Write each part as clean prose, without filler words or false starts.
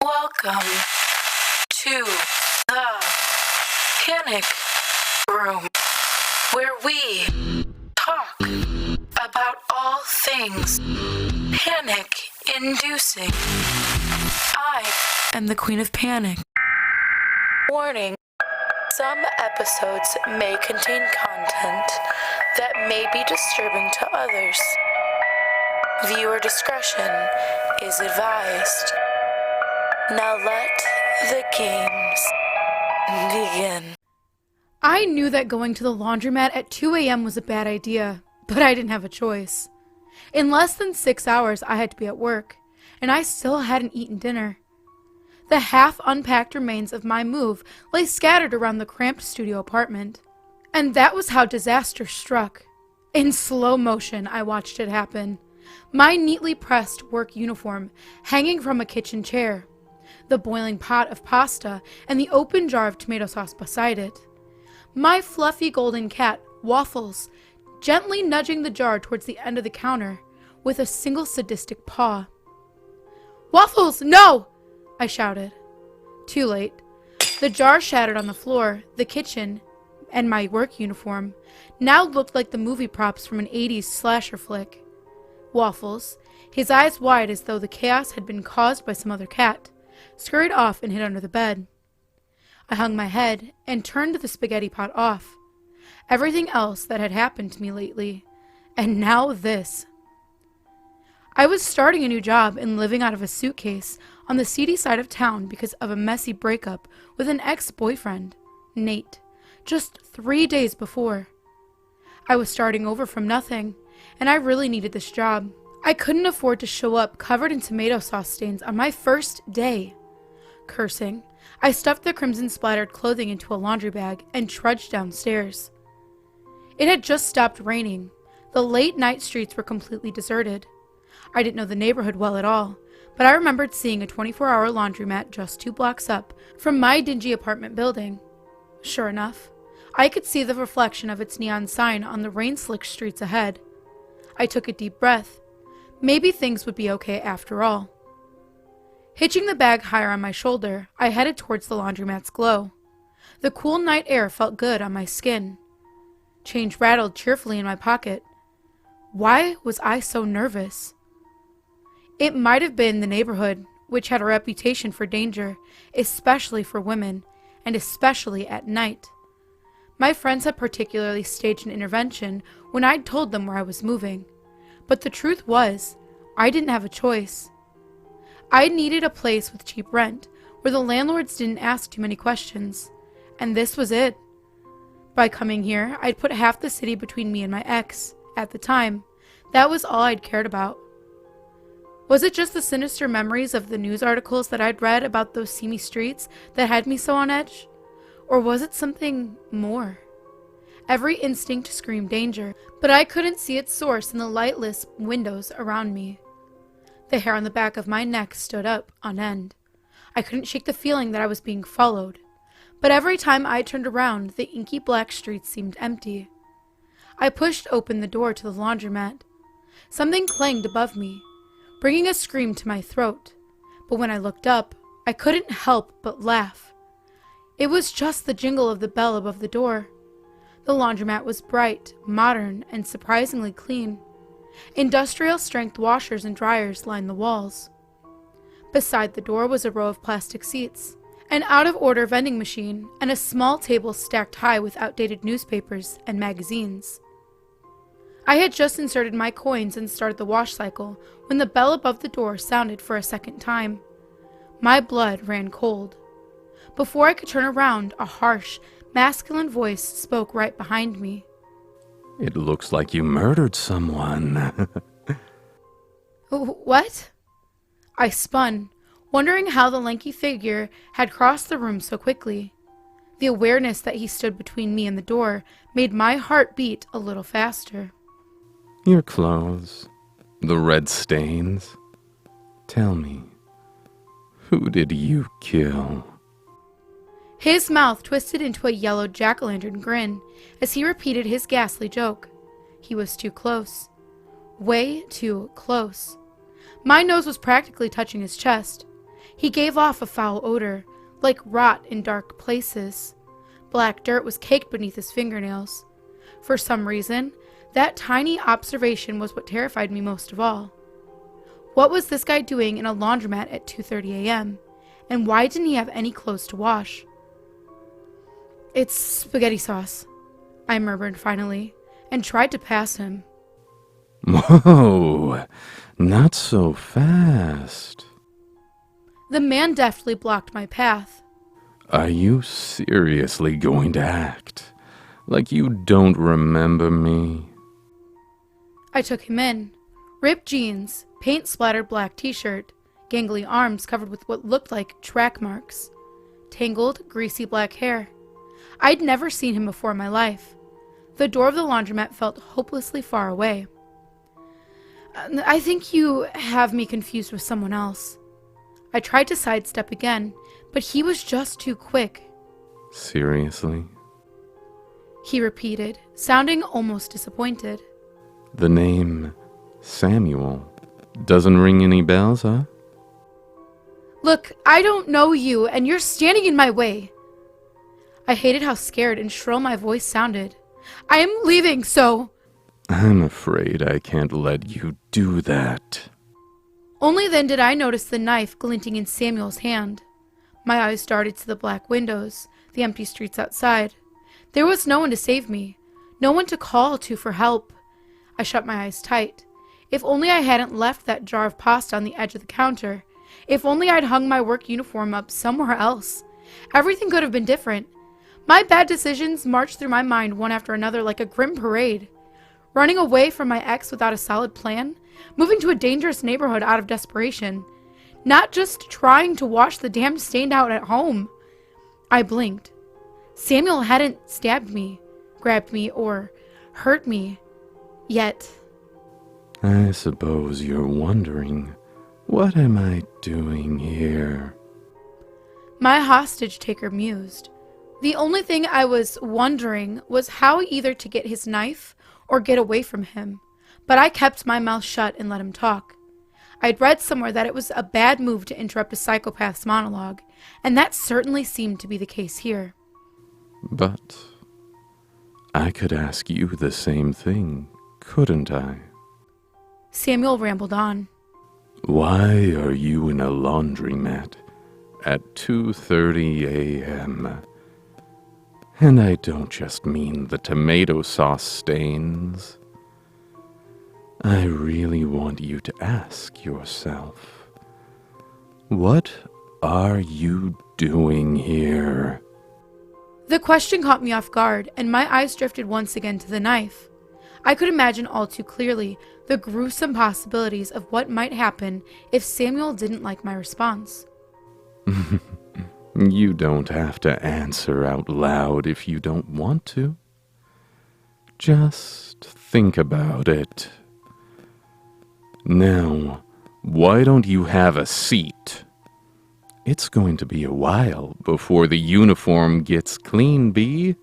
Welcome to the Panic Room, where we talk about all things panic-inducing. I am the Queen of Panic. Warning, some episodes may contain content that may be disturbing to others. Viewer discretion is advised. Now let the games begin. I knew that going to the laundromat at 2 a.m. was a bad idea, but I didn't have a choice. In less than 6 hours, I had to be at work, and I still hadn't eaten dinner. The half-unpacked remains of my move lay scattered around the cramped studio apartment. And that was how disaster struck. In slow motion, I watched it happen. My neatly pressed work uniform hanging from a kitchen chair, the boiling pot of pasta, and the open jar of tomato sauce beside it. My fluffy golden cat, Waffles, gently nudging the jar towards the end of the counter with a single sadistic paw. "Waffles, no!" I shouted. Too late. The jar shattered on the floor. The kitchen, and my work uniform, now looked like the movie props from an 80s slasher flick. Waffles, his eyes wide as though the chaos had been caused by some other cat, scurried off and hid under the bed. I hung my head and turned the spaghetti pot off. Everything else that had happened to me lately, and now this. I was starting a new job and living out of a suitcase on the seedy side of town because of a messy breakup with an ex-boyfriend, Nate, just 3 days before. I was starting over from nothing, and I really needed this job. I couldn't afford to show up covered in tomato sauce stains on my first day. Cursing, I stuffed the crimson-splattered clothing into a laundry bag and trudged downstairs. It had just stopped raining. The late-night streets were completely deserted. I didn't know the neighborhood well at all, but I remembered seeing a 24-hour laundromat just 2 blocks up from my dingy apartment building. Sure enough, I could see the reflection of its neon sign on the rain-slicked streets ahead. I took a deep breath. Maybe things would be okay after all. Hitching the bag higher on my shoulder, I headed towards the laundromat's glow. The cool night air felt good on my skin. Change rattled cheerfully in my pocket. Why was I so nervous? It might have been the neighborhood, which had a reputation for danger, especially for women, and especially at night. My friends had particularly staged an intervention when I'd told them where I was moving. But the truth was, I didn't have a choice. I needed a place with cheap rent, where the landlords didn't ask too many questions. And this was it. By coming here, I'd put half the city between me and my ex. At the time, that was all I'd cared about. Was it just the sinister memories of the news articles that I'd read about those seamy streets that had me so on edge? Or was it something more? Every instinct screamed danger, but I couldn't see its source in the lightless windows around me. The hair on the back of my neck stood up on end. I couldn't shake the feeling that I was being followed, but every time I turned around, the inky black streets seemed empty. I pushed open the door to the laundromat. Something clanged above me, bringing a scream to my throat, but when I looked up, I couldn't help but laugh. It was just the jingle of the bell above the door. The laundromat was bright, modern, and surprisingly clean. Industrial-strength washers and dryers lined the walls. Beside the door was a row of plastic seats, an out-of-order vending machine, and a small table stacked high with outdated newspapers and magazines. I had just inserted my coins and started the wash cycle when the bell above the door sounded for a second time. My blood ran cold. Before I could turn around, a harsh, masculine voice spoke right behind me. "It looks like you murdered someone." What? I spun, wondering how the lanky figure had crossed the room so quickly. The awareness that he stood between me and the door made my heart beat a little faster. "Your clothes, the red stains. Tell me, who did you kill?" His mouth twisted into a yellow jack-o'-lantern grin as he repeated his ghastly joke. He was too close. Way too close. My nose was practically touching his chest. He gave off a foul odor, like rot in dark places. Black dirt was caked beneath his fingernails. For some reason, that tiny observation was what terrified me most of all. What was this guy doing in a laundromat at 2:30 a.m.? And why didn't he have any clothes to wash? "It's spaghetti sauce," I murmured finally, and tried to pass him. Whoa, not so fast. The man deftly blocked my path. Are you seriously going to act like you don't remember me? I took him in. Ripped jeans, paint-splattered black t-shirt, gangly arms covered with what looked like track marks, tangled, greasy black hair. I'd never seen him before in my life. The door of the laundromat felt hopelessly far away. "I think you have me confused with someone else." I tried to sidestep again, but he was just too quick. Seriously? He repeated, sounding almost disappointed. The name Samuel doesn't ring any bells, huh? "Look, I don't know you, and you're standing in my way." I hated how scared and shrill my voice sounded. "I am leaving, so—" I'm afraid I can't let you do that. Only then did I notice the knife glinting in Samuel's hand. My eyes darted to the black windows, the empty streets outside. There was no one to save me, no one to call to for help. I shut my eyes tight. If only I hadn't left that jar of pasta on the edge of the counter. If only I'd hung my work uniform up somewhere else. Everything could have been different. My bad decisions marched through my mind one after another like a grim parade. Running away from my ex without a solid plan, moving to a dangerous neighborhood out of desperation, not just trying to wash the damn stain out at home. I blinked. Samuel hadn't stabbed me, grabbed me, or hurt me. Yet. I suppose you're wondering, what am I doing here? My hostage-taker mused. The only thing I was wondering was how either to get his knife or get away from him, but I kept my mouth shut and let him talk. I'd read somewhere that it was a bad move to interrupt a psychopath's monologue, and that certainly seemed to be the case here. But I could ask you the same thing, couldn't I? Samuel rambled on. Why are you in a laundromat at 2:30 a.m.? And I don't just mean the tomato sauce stains. I really want you to ask yourself, what are you doing here? The question caught me off guard, and my eyes drifted once again to the knife. I could imagine all too clearly the gruesome possibilities of what might happen if Samuel didn't like my response. You don't have to answer out loud if you don't want to. Just think about it. Now, why don't you have a seat? It's going to be a while before the uniform gets clean, Bee.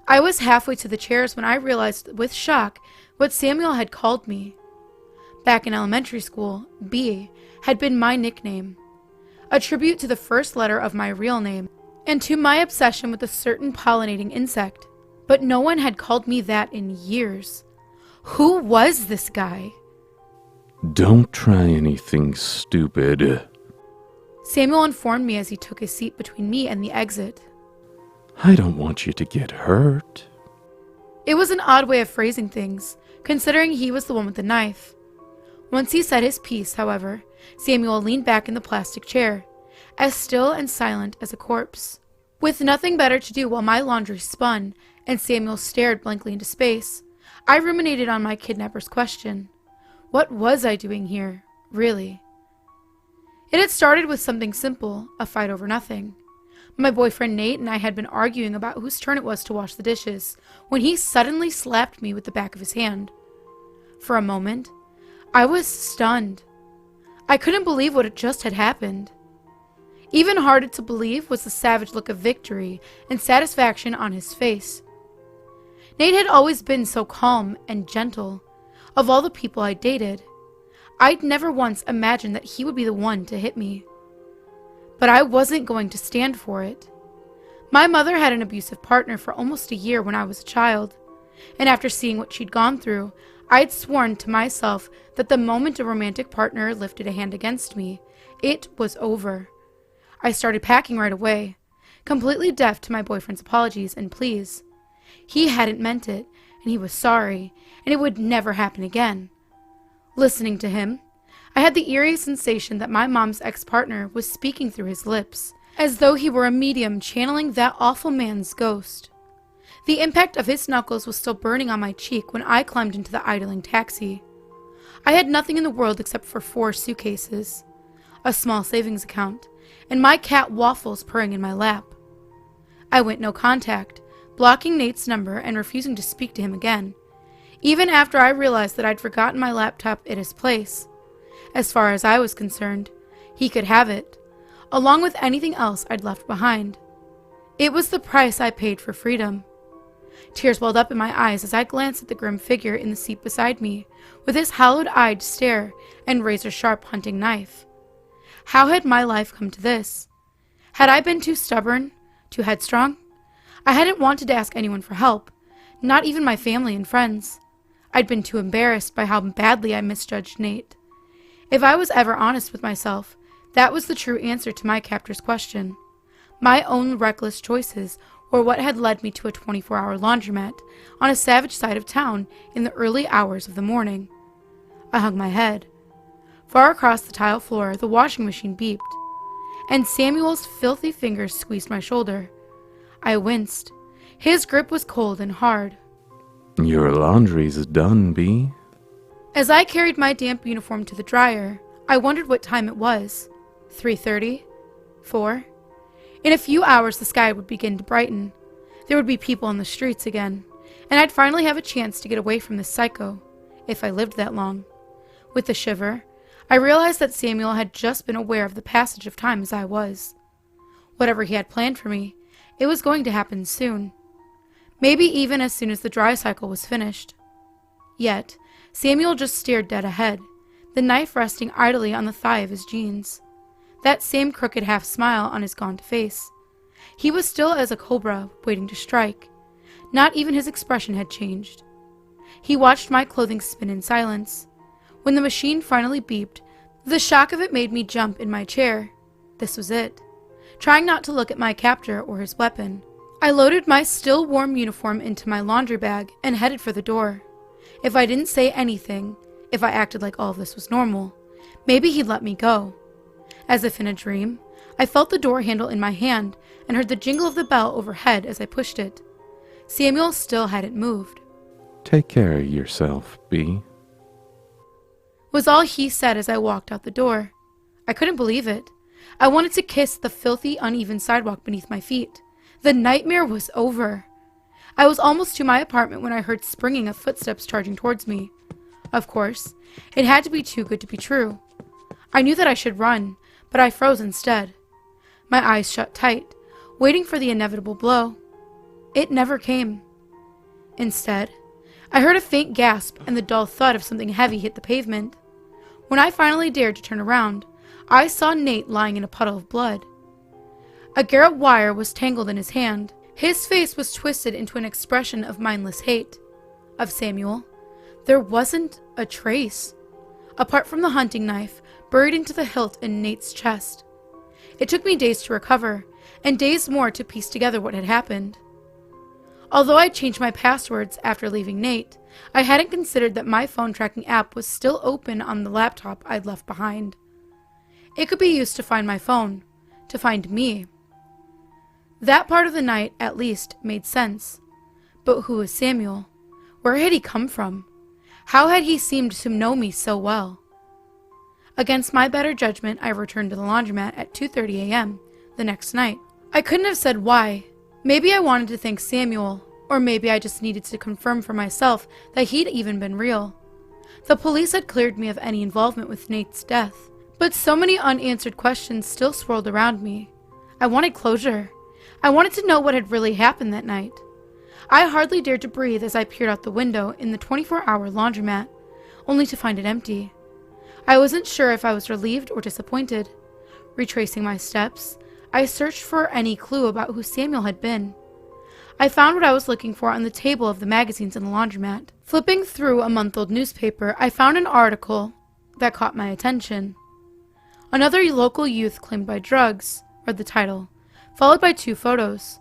I was halfway to the chairs when I realized with shock what Samuel had called me. Back in elementary school, B had been my nickname, a tribute to the first letter of my real name, and to my obsession with a certain pollinating insect. But no one had called me that in years. Who was this guy? Don't try anything stupid. Samuel informed me as he took his seat between me and the exit. I don't want you to get hurt. It was an odd way of phrasing things, considering he was the one with the knife. Once he said his piece, however, Samuel leaned back in the plastic chair, as still and silent as a corpse. With nothing better to do while my laundry spun and Samuel stared blankly into space, I ruminated on my kidnapper's question. What was I doing here, really? It had started with something simple, a fight over nothing. My boyfriend Nate and I had been arguing about whose turn it was to wash the dishes, when he suddenly slapped me with the back of his hand. For a moment, I was stunned. I couldn't believe what had just had happened. Even harder to believe was the savage look of victory and satisfaction on his face. Nate had always been so calm and gentle. Of all the people I dated, I'd never once imagined that he would be the one to hit me. But I wasn't going to stand for it. My mother had an abusive partner for almost a year when I was a child, and after seeing what she'd gone through, I'd sworn to myself that the moment a romantic partner lifted a hand against me, it was over. I started packing right away, completely deaf to my boyfriend's apologies and pleas. He hadn't meant it, and he was sorry, and it would never happen again. Listening to him, I had the eerie sensation that my mom's ex-partner was speaking through his lips, as though he were a medium channeling that awful man's ghost. The impact of his knuckles was still burning on my cheek when I climbed into the idling taxi. I had nothing in the world except for 4 suitcases, a small savings account, and my cat Waffles purring in my lap. I went no contact, blocking Nate's number and refusing to speak to him again, even after I realized that I'd forgotten my laptop at his place. As far as I was concerned, he could have it, along with anything else I'd left behind. It was the price I paid for freedom. Tears welled up in my eyes as I glanced at the grim figure in the seat beside me, with his hollow-eyed stare and razor-sharp hunting knife. How had my life come to this? Had I been too stubborn, too headstrong? I hadn't wanted to ask anyone for help, not even my family and friends. I'd been too embarrassed by how badly I misjudged Nate. If I was ever honest with myself, that was the true answer to my captor's question. My own reckless choices were what had led me to a 24-hour laundromat on a savage side of town in the early hours of the morning. I hung my head. Far across the tile floor, the washing machine beeped, and Samuel's filthy fingers squeezed my shoulder. I winced. His grip was cold and hard. Your laundry's done, Bee. As I carried my damp uniform to the dryer, I wondered what time it was. 3:30? 4? In a few hours the sky would begin to brighten. There would be people on the streets again, and I'd finally have a chance to get away from this psycho, if I lived that long. With a shiver, I realized that Samuel had just been aware of the passage of time as I was. Whatever he had planned for me, it was going to happen soon. Maybe even as soon as the dry cycle was finished. Yet, Samuel just stared dead ahead, the knife resting idly on the thigh of his jeans. That same crooked half-smile on his gaunt face. He was still as a cobra, waiting to strike. Not even his expression had changed. He watched my clothing spin in silence. When the machine finally beeped, the shock of it made me jump in my chair. This was it. Trying not to look at my captor or his weapon, I loaded my still warm uniform into my laundry bag and headed for the door. If I didn't say anything, if I acted like all of this was normal, maybe he'd let me go. As if in a dream, I felt the door handle in my hand and heard the jingle of the bell overhead as I pushed it. Samuel still hadn't moved. Take care of yourself, Bee. Was all he said as I walked out the door. I couldn't believe it. I wanted to kiss the filthy, uneven sidewalk beneath my feet. The nightmare was over. I was almost to my apartment when I heard springing of footsteps charging towards me. Of course, it had to be too good to be true. I knew that I should run, but I froze instead. My eyes shut tight, waiting for the inevitable blow. It never came. Instead, I heard a faint gasp and the dull thud of something heavy hit the pavement. When I finally dared to turn around, I saw Nate lying in a puddle of blood. A garrote wire was tangled in his hand. His face was twisted into an expression of mindless hate. Of Samuel, there wasn't a trace, apart from the hunting knife buried into the hilt in Nate's chest. It took me days to recover, and days more to piece together what had happened. Although I'd changed my passwords after leaving Nate, I hadn't considered that my phone tracking app was still open on the laptop I'd left behind. It could be used to find my phone, to find me. That part of the night, at least, made sense. But who was Samuel? Where had he come from? How had he seemed to know me so well? Against my better judgment, I returned to the laundromat at 2:30 a.m. the next night. I couldn't have said why. Maybe I wanted to thank Samuel, or maybe I just needed to confirm for myself that he'd even been real. The police had cleared me of any involvement with Nate's death, but so many unanswered questions still swirled around me. I wanted closure. I wanted to know what had really happened that night. I hardly dared to breathe as I peered out the window in the 24-hour laundromat, only to find it empty. I wasn't sure if I was relieved or disappointed. Retracing my steps, I searched for any clue about who Samuel had been. I found what I was looking for on the table of the magazines in the laundromat. Flipping through a month-old newspaper, I found an article that caught my attention. "Another local youth claimed by drugs," read the title, followed by 2 photos.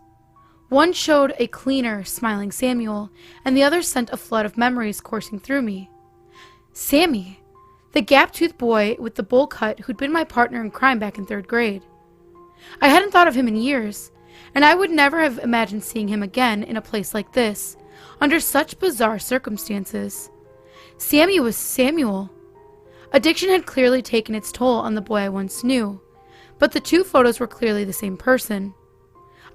One showed a cleaner, smiling Samuel, and the other sent a flood of memories coursing through me. Sammy, the gap-toothed boy with the bowl cut who'd been my partner in crime back in 3rd grade. I hadn't thought of him in years, and I would never have imagined seeing him again in a place like this, under such bizarre circumstances. Sammy was Samuel. Addiction had clearly taken its toll on the boy I once knew, but the 2 photos were clearly the same person.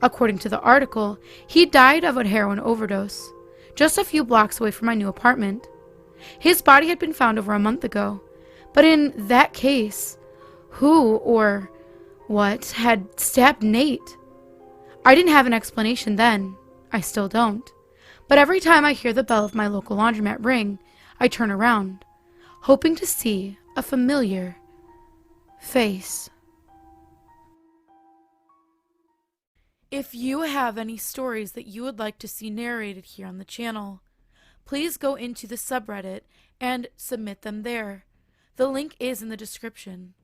According to the article, he died of a heroin overdose, just a few blocks away from my new apartment. His body had been found over a month ago, but in that case, who or what had stabbed Nate? I didn't have an explanation then. I still don't. But every time I hear the bell of my local laundromat ring, I turn around, hoping to see a familiar face. If you have any stories that you would like to see narrated here on the channel, please go into the subreddit and submit them there. The link is in the description.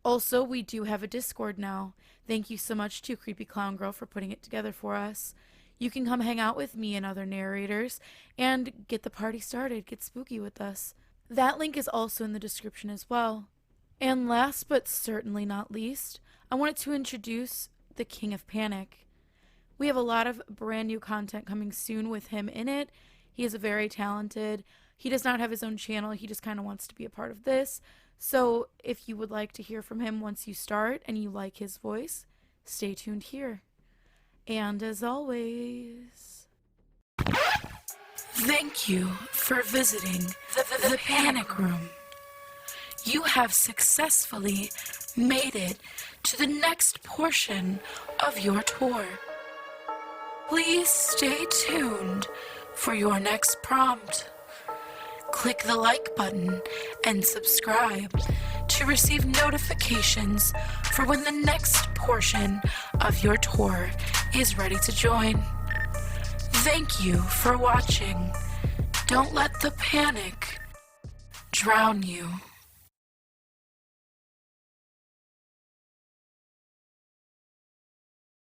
Also, we do have a Discord now. Thank you so much to Creepy Clown Girl for putting it together for us. You can come hang out with me and other narrators and get the party started, get spooky with us. That link is also in the description as well. And last but certainly not least, I wanted to introduce the King of Panic. We have a lot of brand new content coming soon with him in it. He is very talented. He does not have his own channel. He just kind of wants to be a part of this. So if you would like to hear from him once you start and you like his voice, stay tuned here. And as always, thank you for visiting the Panic Room. You have successfully made it to the next portion of your tour. Please stay tuned for your next prompt. Click the like button and subscribe to receive notifications for when the next portion of your tour is ready to join. Thank you for watching. Don't let the panic drown you.